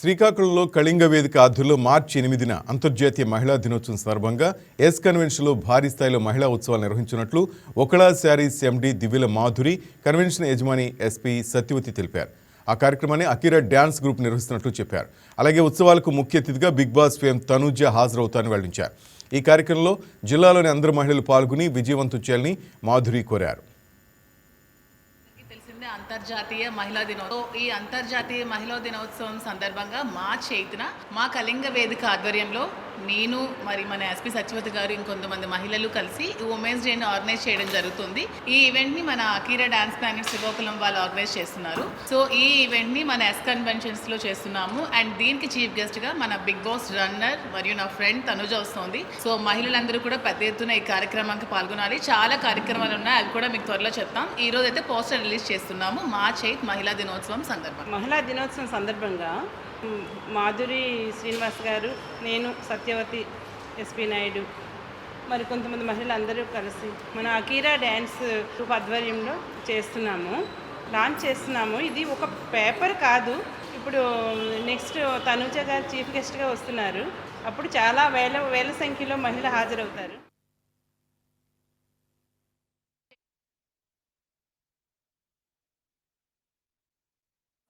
శ్రీకాకుళంలో కళింగ వేదిక ఆధ్వర్యంలో మార్చి 8న అంతర్జాతీయ మహిళా దినోత్సవం సందర్భంగా ఎస్ కన్వెన్షన్లో భారీ స్థాయిలో మహిళా ఉత్సవాలు నిర్వహించినట్లు ఒకళా శారీస్ ఎండి దివ్యల మాధురి కన్వెన్షన్ యజమాని ఎస్పీ సత్యవతి తెలిపారు. ఆ కార్యక్రమాన్ని అకిరా డ్యాన్స్ గ్రూప్ నిర్వహిస్తున్నట్లు చెప్పారు. అలాగే ఉత్సవాలకు ముఖ్య అతిథిగా బిగ్ బాస్ ఫేమ్ తనూజ హాజరవుతారని వెల్లడించారు. ఈ కార్యక్రమంలో జిల్లాలోని అందరు మహిళలు పాల్గొని విజయవంతం చేయాలని మాధురి కోరారు. అంతర్జాతీయ మహిళా దినోత్సవం ఈ అంతర్జాతీయ మహిళా దినోత్సవం సందర్భంగా మార్చి 8న మా కళింగ వేదిక ఆధ్వర్యంలో నేను మరి మన ఎస్పీ సత్యవతి గారు ఇంకొంతమంది మహిళలు కలిసి ఉమెన్స్ డేని ఆర్గనైజ్ చేయడం జరుగుతుంది. ఈ ఈవెంట్ని మన అకీరా డాన్స్ ప్లానెట్ శ్రీకాకుళం వాళ్ళు ఆర్గనైజ్ చేస్తున్నారు. సో ఈ ఈవెంట్ని మన ఎస్ కన్వెన్షన్స్లో చేస్తున్నాము. అండ్ దీనికి చీఫ్ గెస్ట్గా మన బిగ్ బాస్ రన్నర్ మరియు నా ఫ్రెండ్ తనుజ వస్తుంది. సో మహిళలందరూ కూడా పెద్ద ఎత్తున ఈ కార్యక్రమానికి పాల్గొనాలి. చాలా కార్యక్రమాలు ఉన్నాయి, అవి కూడా మీకు త్వరలో చెప్తాం. ఈ రోజు అయితే పోస్టర్ రిలీజ్ చేస్తున్నాము మార్చి 8 మహిళా దినోత్సవం సందర్భంగా. మహిళా దినోత్సవం సందర్భంగా మాధురి శ్రీనివాస్ గారు, నేను సత్యవతి, ఎస్పీ నాయుడు, మరి కొంతమంది మహిళలు అందరూ కలిసి మన అకీరా డ్యాన్స్ గ్రూప్ ఆధ్వర్యంలో లాంచ్ చేస్తున్నాము. ఇది ఒక పేపర్ కాదు. ఇప్పుడు నెక్స్ట్ తనూజ గారు చీఫ్ గెస్ట్గా వస్తున్నారు. అప్పుడు చాలా వేల సంఖ్యలో మహిళలు హాజరవుతారు.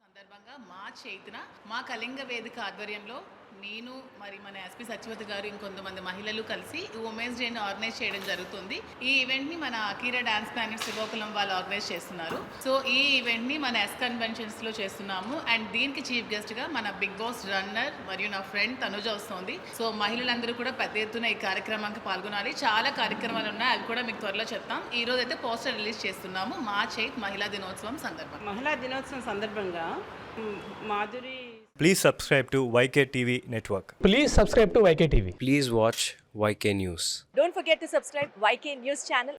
సందర్భంగా మార్చి 8న మా కళింగ వేదిక ఆధ్వర్యంలో నేను మరి మన ఎస్పీ సత్యవతి గారు ఇంకొంతమంది మహిళలు కలిసి ఉమెన్స్ డేని ఆర్గనైజ్ చేయడం జరుగుతుంది. ఈ ఈవెంట్ని మన అకీరా డాన్స్ ప్లానెట్ శ్రీకాకుళం వాళ్ళు ఆర్గనైజ్ చేస్తున్నారు. సో ఈ ఈవెంట్ని మన ఎస్ కన్వెన్షన్స్లో చేస్తున్నాము. అండ్ దీనికి చీఫ్ గెస్ట్గా మన బిగ్ బాస్ రన్నర్ మరియు నా ఫ్రెండ్ తనుజ వస్తుంది. సో మహిళలందరూ కూడా పెద్ద ఎత్తున ఈ కార్యక్రమానికి పాల్గొనాలి. చాలా కార్యక్రమాలు ఉన్నాయి, అవి కూడా మీకు త్వరలో చెప్తాం. ఈ రోజు అయితే పోస్టర్ రిలీజ్ చేస్తున్నాము మార్చి 8 మహిళా దినోత్సవం సందర్భంగా. మహిళా దినోత్సవం సందర్భంగా Madhuri. Please subscribe to YK TV Network. Please subscribe to YK TV. Please watch YK News. Don't forget to subscribe YK News channel